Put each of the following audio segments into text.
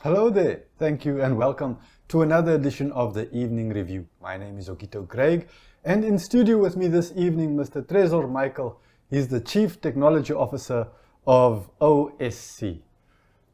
Hello there, thank you and welcome to another edition of the Evening Review. My name is Okito Craig, and in studio with me this evening, Mr. Tresor Michael. He's the Chief Technology Officer of OSC.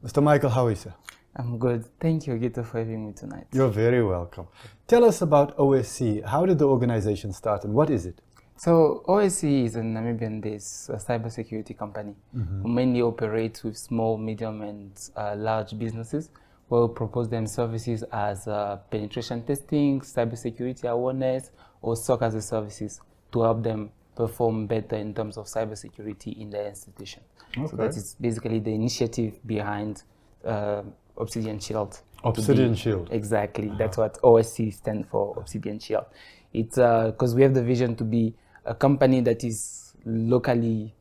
Mr. Michael, how are you, sir? I'm good. Thank you, Okito, for having me tonight. You're very welcome. Tell us about OSC. How did the organization start and what is it? So OSC is a Namibian-based cybersecurity company who mainly operates with small, medium, and large businesses where we propose them services as penetration testing, cybersecurity awareness, or SOC as a services to help them perform better in terms of cybersecurity in their institution. Okay. So that is basically the initiative behind Obsidian Shield. Obsidian Shield. Exactly. That's what OSC stands for, Obsidian Shield. It's because we have the vision to be a company that is locally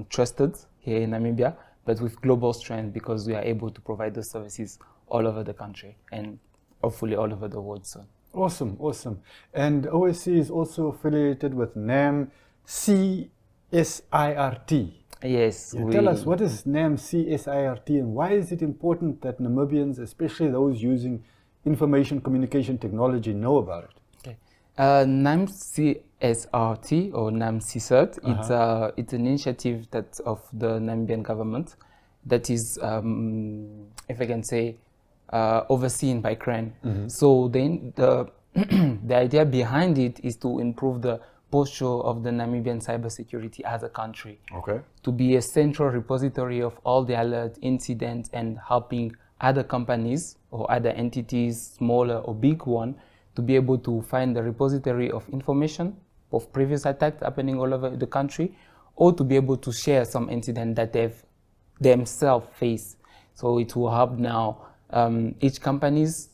trusted here in Namibia, but with global strength because we are able to provide those services all over the country and hopefully all over the world soon. Awesome, awesome. And OSC is also affiliated with NAM CSIRT. Yes. Tell us, what is NAM CSIRT and why is it important that Namibians, especially those using information communication technology, know about it? Okay. NAM CSRT or NAM CSIRT, it's an initiative that of the Namibian government that is, if I can say, overseen by CRAN. So then the idea behind it is to improve the posture of the Namibian cybersecurity as a country. Okay. To be a central repository of all the alert incidents and helping other companies or other entities, smaller or big one, to be able to find the repository of information of previous attacks happening all over the country, or to be able to share some incident that they've themselves faced. So it will help now each companies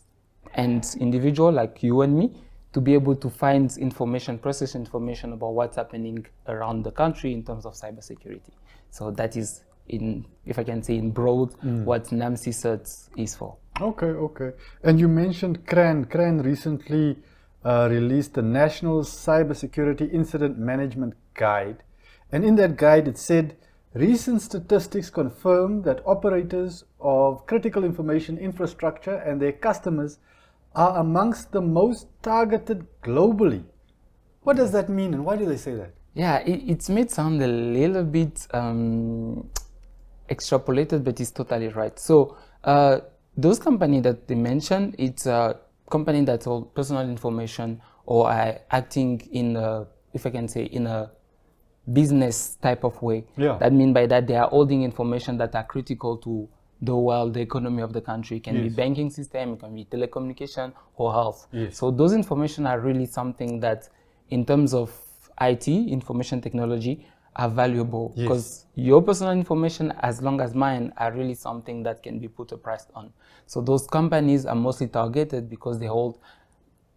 and individual like you and me to be able to find information, process information about what's happening around the country in terms of cybersecurity. So that is, if I can say in broad, what NAM CSIRT is for. Okay, okay. And you mentioned CRAN. CRAN recently released the National Cybersecurity Incident Management Guide. And in that guide it said, recent statistics confirm that operators of critical information infrastructure and their customers are amongst the most targeted globally. What does that mean and why do they say that? Yeah, it's made sound a little bit extrapolated, but it's totally right. So those companies that they mentioned, it's a company that hold personal information or are acting in a, if I can say, in a business type of way. Yeah. That mean by that they are holding information that are critical to the world, the economy of the country. It can be banking system, it can be telecommunication or health. So those information are really something that in terms of IT, information technology, are valuable because your personal information, as long as mine, are really something that can be put a price on. So those companies are mostly targeted because they hold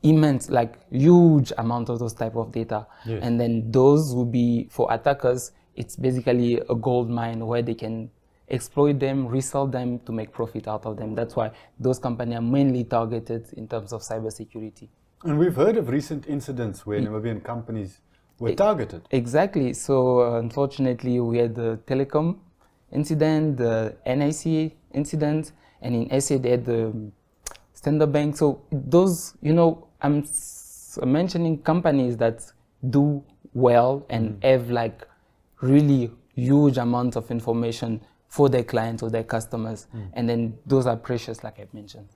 immense, like huge amount of those type of data. And then those will be, for attackers, it's basically a gold mine where they can exploit them, resell them to make profit out of them. That's why those companies are mainly targeted in terms of cybersecurity. And we've heard of recent incidents where Namibian companies were targeted. Exactly. So unfortunately, we had the telecom incident, the NIC incident, and in SA they had the Standard Bank. So those, I'm mentioning companies that do well and have like really huge amounts of information for their clients or their customers. And then those are precious, like I've mentioned.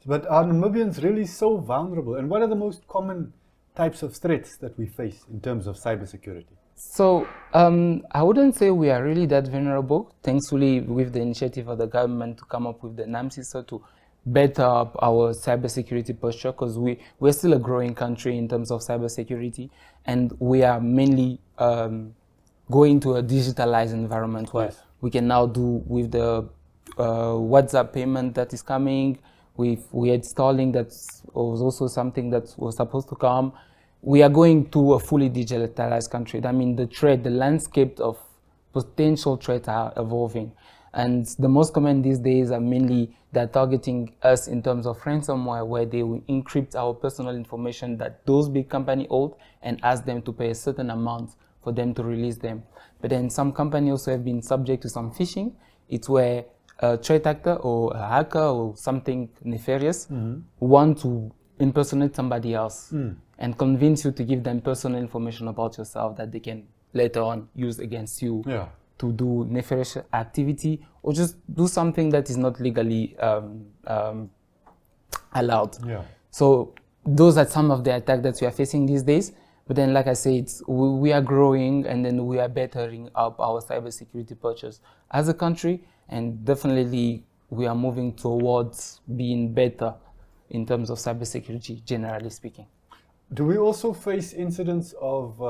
But are Namibians really so vulnerable? And what are the most common types of threats that we face in terms of cybersecurity? So I wouldn't say we are really that vulnerable. Thankfully, with the initiative of the government to come up with the NAM CSIRT to better up our cybersecurity posture, because we're still a growing country in terms of cybersecurity, and we are mainly going to a digitalized environment where we can now do with the WhatsApp payment that is coming. We had Starlink that was also something that was supposed to come. We are going to a fully digitalized country. I mean, the landscape of potential threats are evolving. And the most common these days are mainly they're targeting us in terms of ransomware, where they will encrypt our personal information that those big companies hold and ask them to pay a certain amount for them to release them. But then some companies also have been subject to some phishing. It's where a threat actor or a hacker or something nefarious want to impersonate somebody else and convince you to give them personal information about yourself that they can later on use against you to do nefarious activity or just do something that is not legally allowed. So those are some of the attacks that we are facing these days. But then, like I said, we are growing and then we are bettering up our cybersecurity posture as a country, and definitely we are moving towards being better in terms of cybersecurity, generally speaking. Do we also face incidents of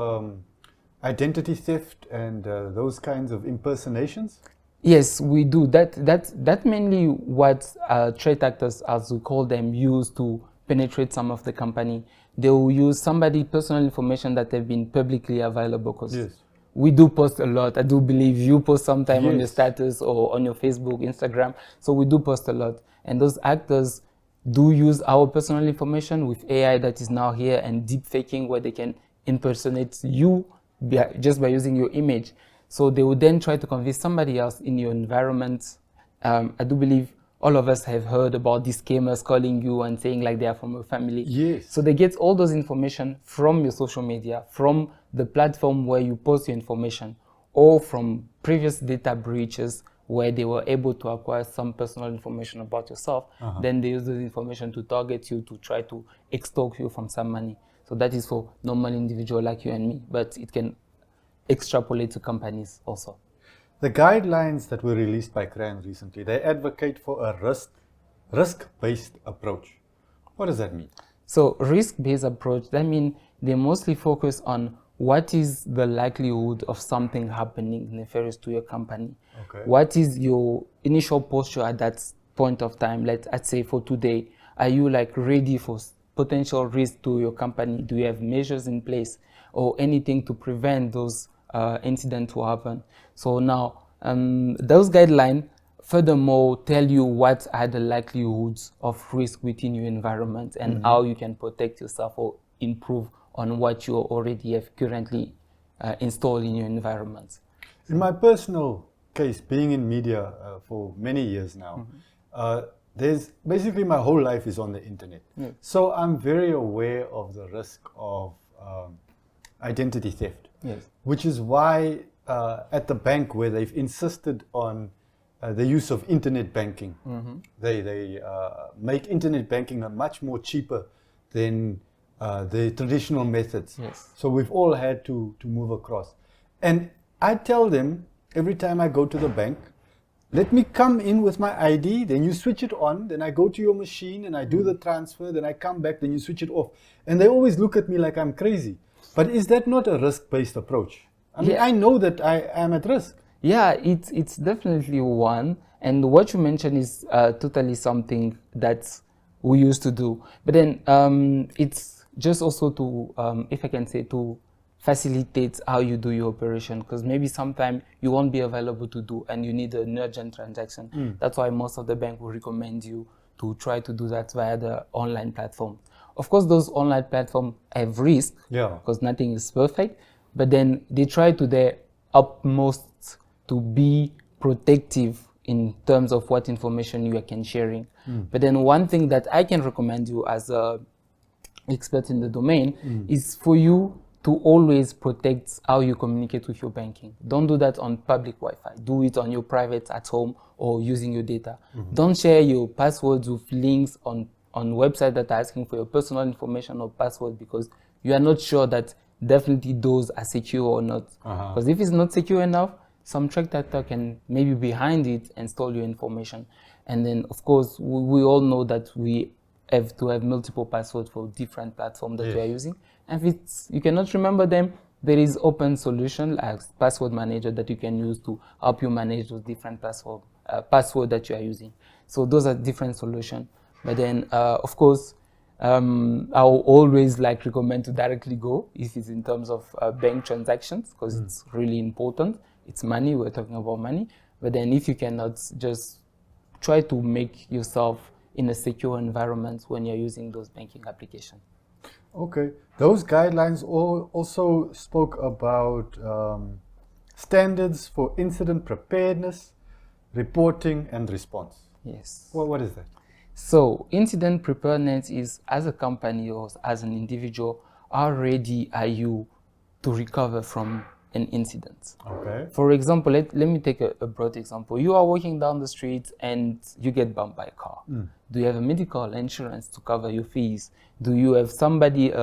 identity theft and those kinds of impersonations? Yes, we do. That mainly what threat actors, as we call them, use to penetrate some of the company. They will use somebody's personal information that have been publicly available, because we do post a lot. I do believe you post sometime on your status or on your Facebook, Instagram. So we do post a lot. And those actors do use our personal information with AI that is now here and deep faking, where they can impersonate you just by using your image. So they would then try to convince somebody else in your environment. I do believe all of us have heard about these scammers calling you and saying like they are from your family. Yes. So they get all those information from your social media, from the platform where you post your information, or from previous data breaches where they were able to acquire some personal information about yourself. Then they use this information to target you, to try to extort you from some money. So that is for normal individual like you and me, but it can extrapolate to companies also. The guidelines that were released by CRAN recently, they advocate for a risk-based approach. What does that mean? So risk-based approach, that means they mostly focus on what is the likelihood of something happening nefarious to your company. What is your initial posture at that point of time? Let's say for today, are you like ready for potential risk to your company? Do you have measures in place or anything to prevent those incidents to happen? So now those guidelines furthermore tell you what are the likelihoods of risk within your environment and how you can protect yourself or improve on what you already have currently installed in your environment. In my personal case, being in media for many years now, there's basically my whole life is on the internet. So I'm very aware of the risk of identity theft, which is why at the bank, where they've insisted on the use of internet banking, they make internet banking much more cheaper than the traditional methods. So we've all had to move across. And I tell them every time I go to the bank, let me come in with my ID, then you switch it on, then I go to your machine and I do the transfer, then I come back, then you switch it off. And they always look at me like I'm crazy. But is that not a risk-based approach? I mean, I know that I am at risk. Yeah, it's definitely one. And what you mentioned is totally something that we used to do. But then it's just also to, if I can say, to facilitate how you do your operation, because maybe sometime you won't be available to do and you need an urgent transaction. That's why most of the bank will recommend you to try to do that via the online platform. Of course, those online platforms have risk, because nothing is perfect, but then they try to their utmost to be protective in terms of what information you can sharing. But then one thing that I can recommend you as an expert in the domain is for you to always protect how you communicate with your banking. Don't do that on public Wi-Fi. Do it on your private at home or using your data. Don't share your passwords with links on websites that are asking for your personal information or password, because you are not sure that definitely those are secure or not. Because if it's not secure enough, some threat actor can maybe behind it and steal your information. And then, of course, we all know that we have to have multiple passwords for different platforms that we are using. And if you cannot remember them, there is open solution like password manager that you can use to help you manage those different password that you are using. So those are different solutions. But then, of course, I'll always recommend to directly go if it's in terms of bank transactions, because it's really important. It's money, we're talking about money. But then if you cannot, just try to make yourself in a secure environment when you're using those banking applications. Okay. Those guidelines also spoke about standards for incident preparedness reporting, and response. Yes. Well, what is that? So incident preparedness is, as a company or as an individual, how ready are you to recover from an incident? Okay. For example, let me take a broad example. You are walking down the street and you get bumped by a car. Do you have a medical insurance to cover your fees? Do you have somebody,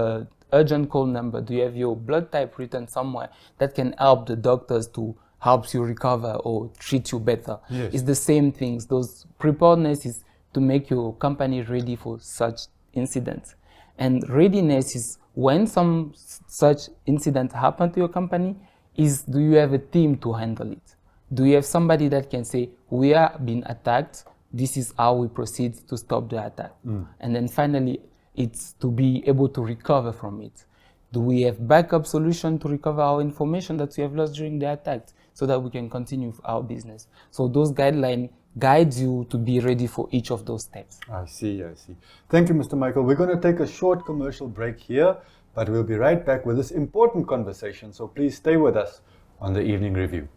urgent call number? Do you have your blood type written somewhere that can help the doctors to help you recover or treat you better? Yes. It's the same things. Those preparedness is to make your company ready for such incidents. And readiness is when some such incident happen to your company, is do you have a team to handle it? Do you have somebody that can say, we are being attacked, this is how we proceed to stop the attack? And then finally, it's to be able to recover from it. Do we have backup solution to recover our information that we have lost during the attack so that we can continue our business? So those guidelines guide you to be ready for each of those steps. I see. Thank you, Mr. Michael. We're going to take a short commercial break here, but we'll be right back with this important conversation. So please stay with us on the Evening Review.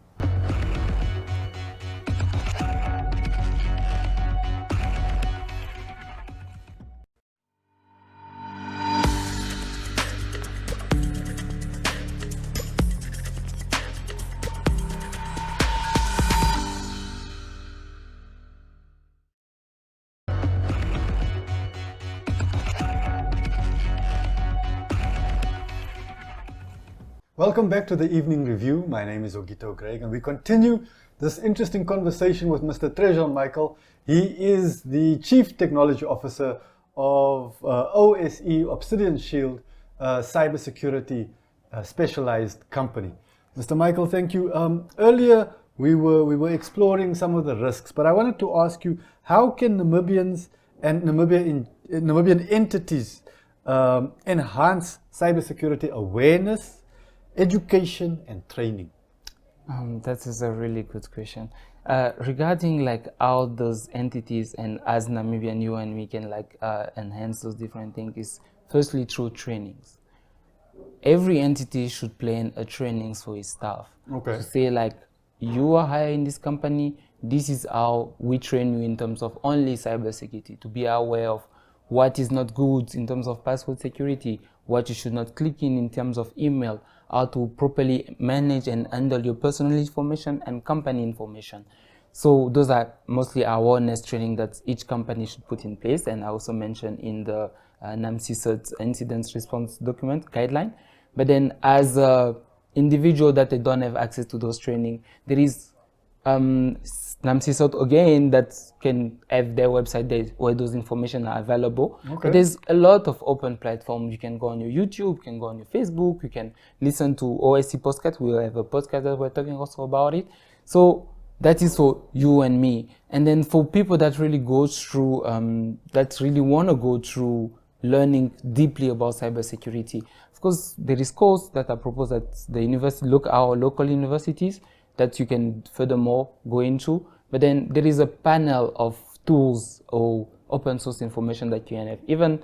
Welcome back to the Evening Review. My name is Ogito Greg, and we continue this interesting conversation with Mr. Tresor Michael. He is the Chief Technology Officer of OSE, Obsidian Shield, cybersecurity specialized company. Mr. Michael, thank you. Earlier we were exploring some of the risks, but I wanted to ask you, how can Namibians and Namibian entities enhance cybersecurity awareness, education and training? That is a really good question. Regarding like how those entities and as Namibian, you and me can like enhance those different things is firstly through trainings. Every entity should plan a trainings for its staff. Okay. To say like, you are hired in this company, this is how we train you in terms of only cybersecurity, to be aware of what is not good in terms of password security, what you should not click in terms of email, how to properly manage and handle your personal information and company information. So those are mostly awareness training that each company should put in place, and I also mentioned in the NAMCISOT incident response document guideline. But then as an individual that they don't have access to those training, there is NAMCISOT again that can have their website there where those information are available. Okay. But there's a lot of open platforms. You can go on your YouTube, you can go on your Facebook, you can listen to OSC podcast. We have a podcast that we're talking also about it. So that is for you and me. And then for people that really go through, that really want to go through learning deeply about cybersecurity, of course, there is courses that are proposed at the university, our local universities, that you can furthermore go into. But then there is a panel of tools or open source information that you can have. Even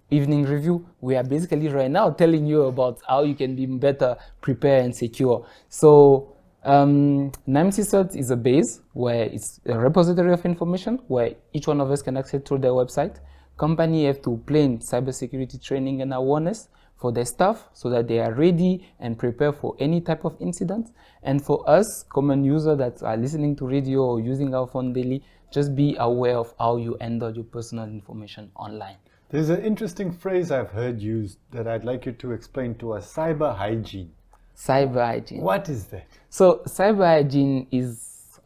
Evening Review, we are basically right now telling you about how you can be better prepared and secure. So NAMCISOT is a base where it's a repository of information where each one of us can access through their website. Company have to plan cybersecurity training and awareness for their staff so that they are ready and prepared for any type of incident. And for us, common users that are listening to radio or using our phone daily, just be aware of how you handle your personal information online. There's an interesting phrase I've heard used that I'd like you to explain to us: cyber hygiene. Cyber hygiene. What is that? So cyber hygiene is,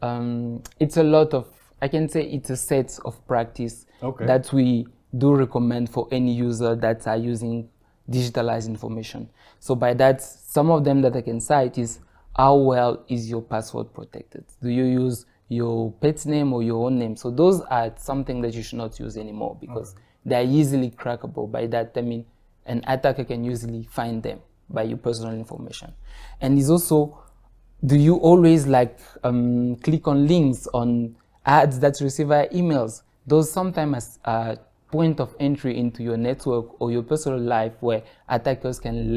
it's a lot of, I can say it's a set of practice that we do recommend for any user that are using digitalized information. So by that, some of them that I can cite is, how well is your password protected? Do you use your pet's name or your own name? So those are something that you should not use anymore because they are easily crackable. By that, I mean, an attacker can easily find them by your personal information. And it's also, do you always like click on links on ads that you receive via emails? Those sometimes point of entry into your network or your personal life where attackers can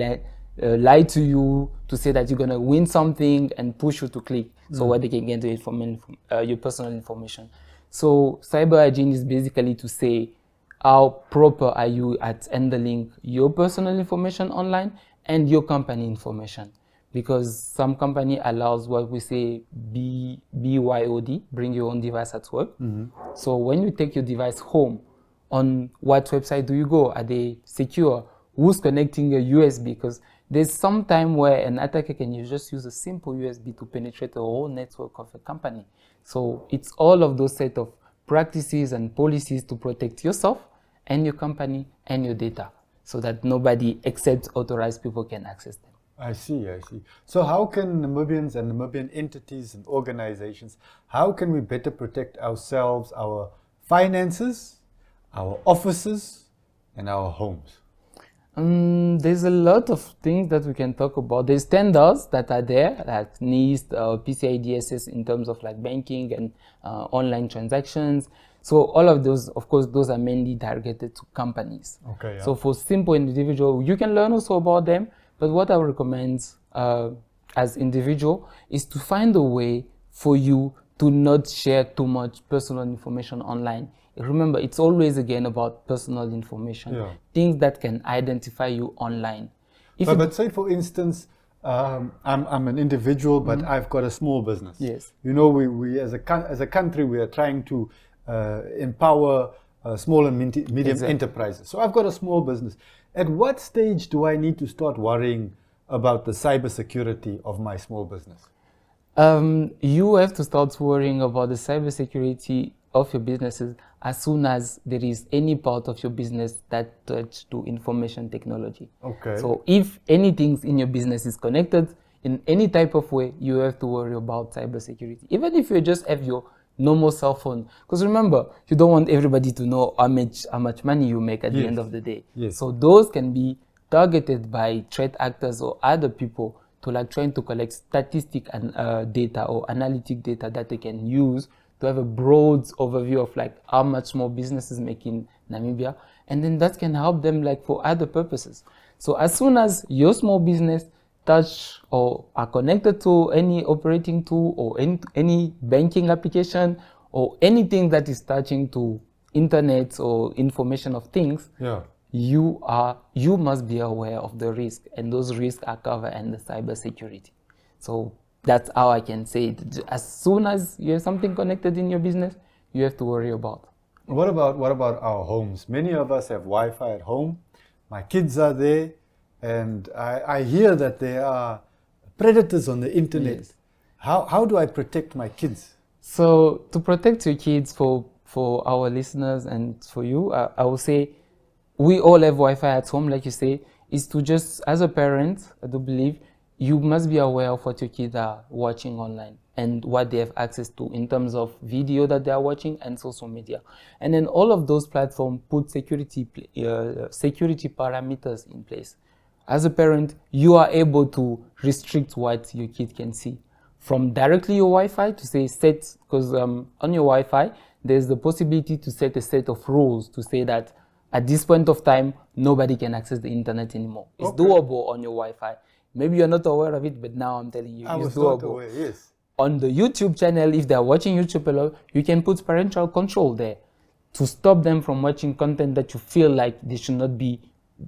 lie to you to say that you're gonna win something and push you to click, so where they can get your personal information. So cyber hygiene is basically to say how proper are you at handling your personal information online and your company information. Because some company allows what we say BYOD, bring your own device at work. So when you take your device home, on what website do you go? Are they secure? Who's connecting a USB? Because there's some time where an attacker can just use a simple USB to penetrate the whole network of a company. So it's all of those set of practices and policies to protect yourself and your company and your data, so that nobody except authorized people can access them. I see. So how can Namibians and Namibian entities and organizations, how can we better protect ourselves, our finances, our offices, and our homes? There's a lot of things that we can talk about. There's standards that are there, like NIST, PCI DSS in terms of like banking and online transactions. So all of those, of course, those are mainly targeted to companies. Okay. Yeah. So for simple individual, you can learn also about them. But what I would recommend as individual is to find a way for you to not share too much personal information online. Remember, it's always again about personal information, things that can identify you online. But say for instance, I'm an individual, but I've got a small business. Yes. You know, we as a country, we are trying to empower small and medium enterprises. So I've got a small business. At what stage do I need to start worrying about the cybersecurity of my small business? You have to start worrying about the cybersecurity of your businesses as soon as there is any part of your business that touch to information technology. Okay. So if anything in your business is connected in any type of way, you have to worry about cybersecurity. Even if you just have your normal cell phone, because remember, you don't want everybody to know how much money you make at the end of the day. Yes. So those can be targeted by threat actors or other people to like trying to collect statistic and data or analytic data that they can use to have a broad overview of like how much more businesses make in Namibia, and then that can help them like for other purposes. So as soon as your small business touch or are connected to any operating tool or any banking application or anything that is touching to internet or information of things, you must be aware of the risk, and those risks are covered under cybersecurity. So that's how I can say it. As soon as you have something connected in your business, you have to worry about. What about our homes? Many of us have Wi-Fi at home. My kids are there, and I hear that there are predators on the internet. Yes. How do I protect my kids? So to protect your kids, for our listeners and for you, I will say we all have Wi-Fi at home, like you say, is to just, as a parent, I do believe, you must be aware of what your kids are watching online and what they have access to in terms of video that they are watching and social media. And then all of those platforms put security parameters in place. As a parent, you are able to restrict what your kid can see. From directly your Wi-Fi to say set, because on your Wi-Fi, there's the possibility to set a set of rules to say that at this point of time, nobody can access the internet anymore. It's doable on your Wi-Fi. Maybe you're not aware of it, but now I'm telling you, it's doable. Not aware, yes. On the YouTube channel, if they're watching YouTube a lot, you can put parental control there to stop them from watching content that you feel like they should not be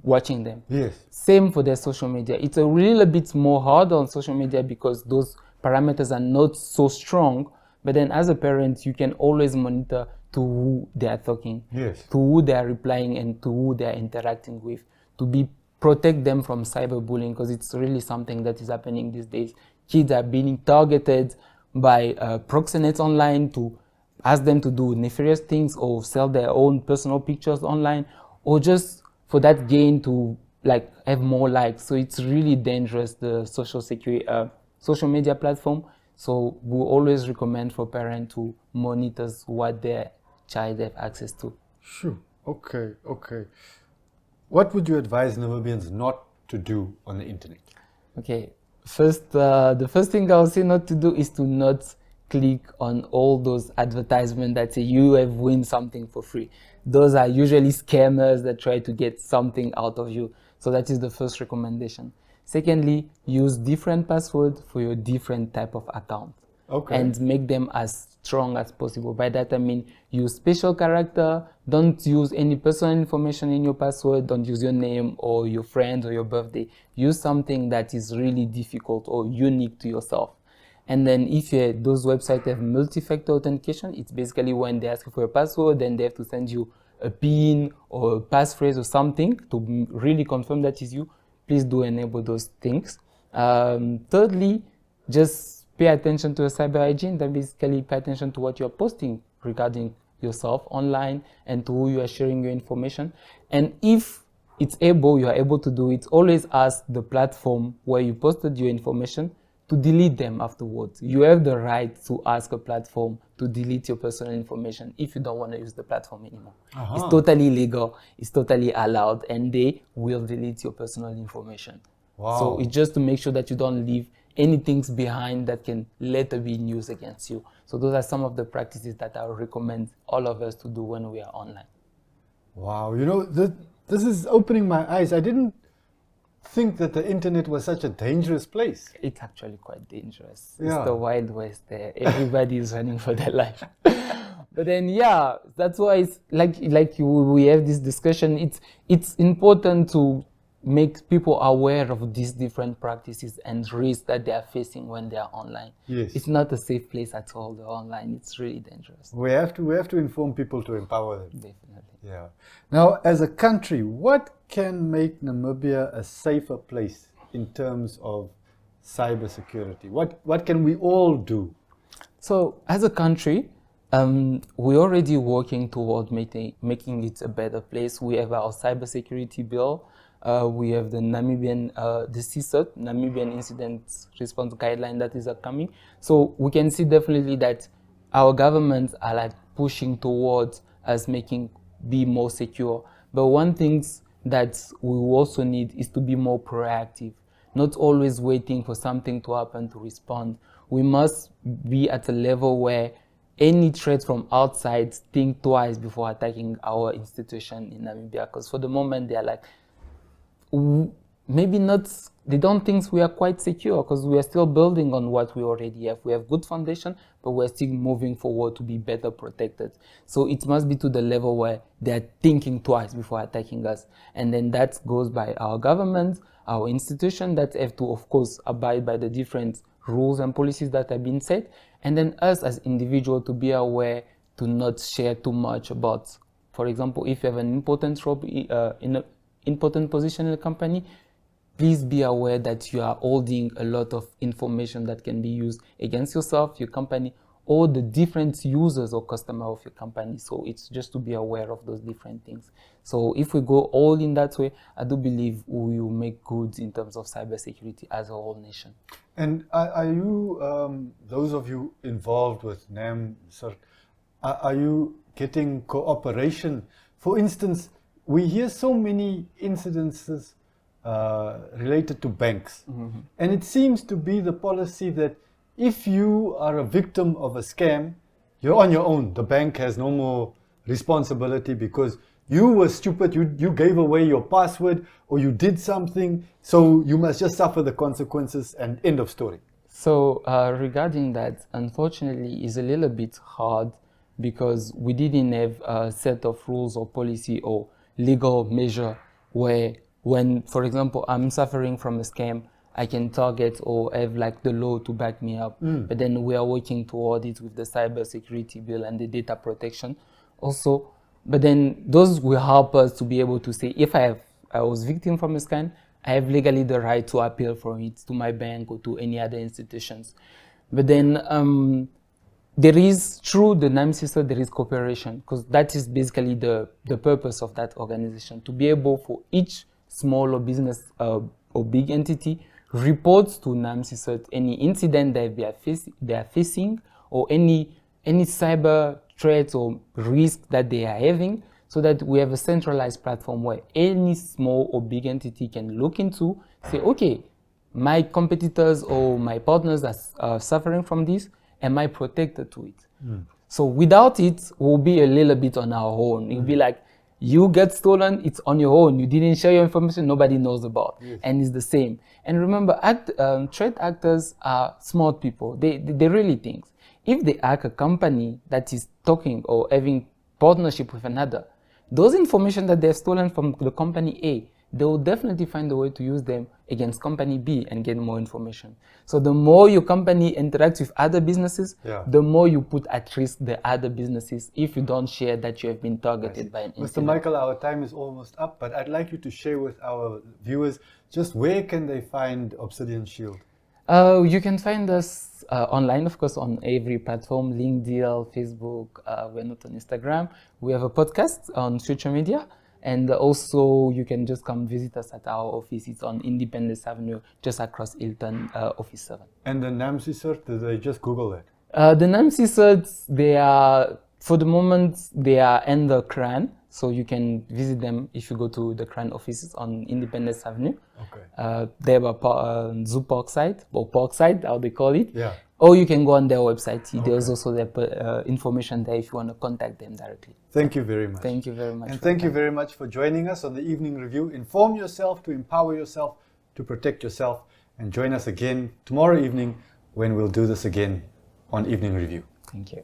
watching them. Yes. Same for their social media. It's a little bit more hard on social media because those parameters are not so strong. But then as a parent, you can always monitor to who they are talking, to who they are replying, and to who they are interacting with, to protect them from cyberbullying, because it's really something that is happening these days. Kids are being targeted by proxenets online to ask them to do nefarious things or sell their own personal pictures online, or just for that gain to like have more likes. So it's really dangerous, the social media platform. So we always recommend for parents to monitor what their child have access to. Sure. Okay. What would you advise Namibians not to do on the internet? Okay. First, the first thing I would say not to do is to not click on all those advertisements that say you have win something for free. Those are usually scammers that try to get something out of you. So that is the first recommendation. Secondly, use different passwords for your different type of account. Okay. And make them as strong as possible. By that I mean use special character, don't use any personal information in your password, don't use your name or your friend or your birthday. Use something that is really difficult or unique to yourself. And then if those websites have multi-factor authentication, it's basically when they ask you for a password, then they have to send you a PIN or a passphrase or something to really confirm that is you. Please do enable those things. Thirdly, just pay attention to your cyber hygiene. Then basically pay attention to what you're posting regarding yourself online and to who you are sharing your information. And if you are able to do it, always ask the platform where you posted your information to delete them afterwards. You have the right to ask a platform to delete your personal information if you don't want to use the platform anymore. It's totally legal, it's totally allowed, and they will delete your personal information. Wow. So it's just to make sure that you don't leave anything behind that can later be used against you. So those are some of the practices that I would recommend all of us to do when we are online. Wow, this is opening my eyes. I didn't think that the internet was such a dangerous place. It's actually quite dangerous. Yeah. It's the Wild West there. Everybody is running for their life. But then, yeah, that's why it's we have this discussion. It's important to make people aware of these different practices and risks that they are facing when they are online. Yes. It's not a safe place at all, the online. It's really dangerous. We have to inform people to empower them. Definitely. Yeah. Now, as a country, what can make Namibia a safer place in terms of cybersecurity? What can we all do? So, as a country, we're already working toward making it a better place. We have our cybersecurity bill. We have the Namibian, the CSOT, Namibian Incident Response Guideline that is upcoming. So we can see definitely that our governments are like pushing towards us be more secure. But one thing that we also need is to be more proactive, not always waiting for something to happen to respond. We must be at a level where any threat from outside think twice before attacking our institution in Namibia. Because for the moment they are like, maybe not, they don't think we are quite secure because we are still building on what we already have. We have good foundation, but we're still moving forward to be better protected. So it must be to the level where they're thinking twice before attacking us. And then that goes by our government, our institution that have to, of course, abide by the different rules and policies that have been set. And then us as individuals to be aware to not share too much about, for example, if you have an important role in a important position in the company, please be aware that you are holding a lot of information that can be used against yourself, your company, or the different users or customers of your company. So it's just to be aware of those different things. So if we go all in that way, I do believe we will make good in terms of cybersecurity as a whole nation. And are you, those of you involved with NAM, sir, are you getting cooperation? For instance, we hear so many incidences related to banks. Mm-hmm. And it seems to be the policy that if you are a victim of a scam, you're on your own. The bank has no more responsibility because you were stupid, you gave away your password or you did something, so you must just suffer the consequences and end of story. So regarding that, unfortunately, is a little bit hard because we didn't have a set of rules or policy or legal measure where when, for example, I'm suffering from a scam, I can target or have like the law to back me up. But then we are working toward it with the cybersecurity bill and the data protection also. But then those will help us to be able to say, if I was victim from a scam, I have legally the right to appeal for it to my bank or to any other institutions. But then there is, through the NAMCISO, there is cooperation, because that is basically the purpose of that organization, to be able for each small or business or big entity reports to NAMCISO any incident that they are facing or any cyber threats or risk that they are having, so that we have a centralized platform where any small or big entity can look into, say, okay, my competitors or my partners are suffering from this. Am I protected to it? So without it, we'll be a little bit on our own. It'll be like, You get stolen, it's on your own. You didn't share your information, nobody knows about. Yes. And it's the same. And remember, threat actors are smart people. They really think. If they hack a company that is talking or having partnership with another, those information that they've stolen from the company A, they will definitely find a way to use them against company B and get more information. So the more your company interacts with other businesses, the more you put at risk the other businesses if you don't share that you have been targeted by an incident. Mr. Michael, our time is almost up, but I'd like you to share with our viewers just where can they find Obsidian Shield? You can find us online, of course, on every platform, LinkedIn, Facebook. We're not on Instagram. We have a podcast on social media. And also, you can just come visit us at our office. It's on Independence Avenue, just across Hilton, Office 7. And the NAMC cert, do they just Google it? The NAMC certs, they are, for the moment, they are under CRAN. So you can visit them if you go to the CRAN offices on Independence Avenue. Okay. They have a Zoo Parkside, or Parkside, how they call it. Yeah. Or you can go on their website. There's also their information there if you want to contact them directly. Thank you very much. Thank you very much. And thank you very much for joining us on the Evening Review. Inform yourself to empower yourself, to protect yourself. And join us again tomorrow evening when we'll do this again on Evening Review. Thank you.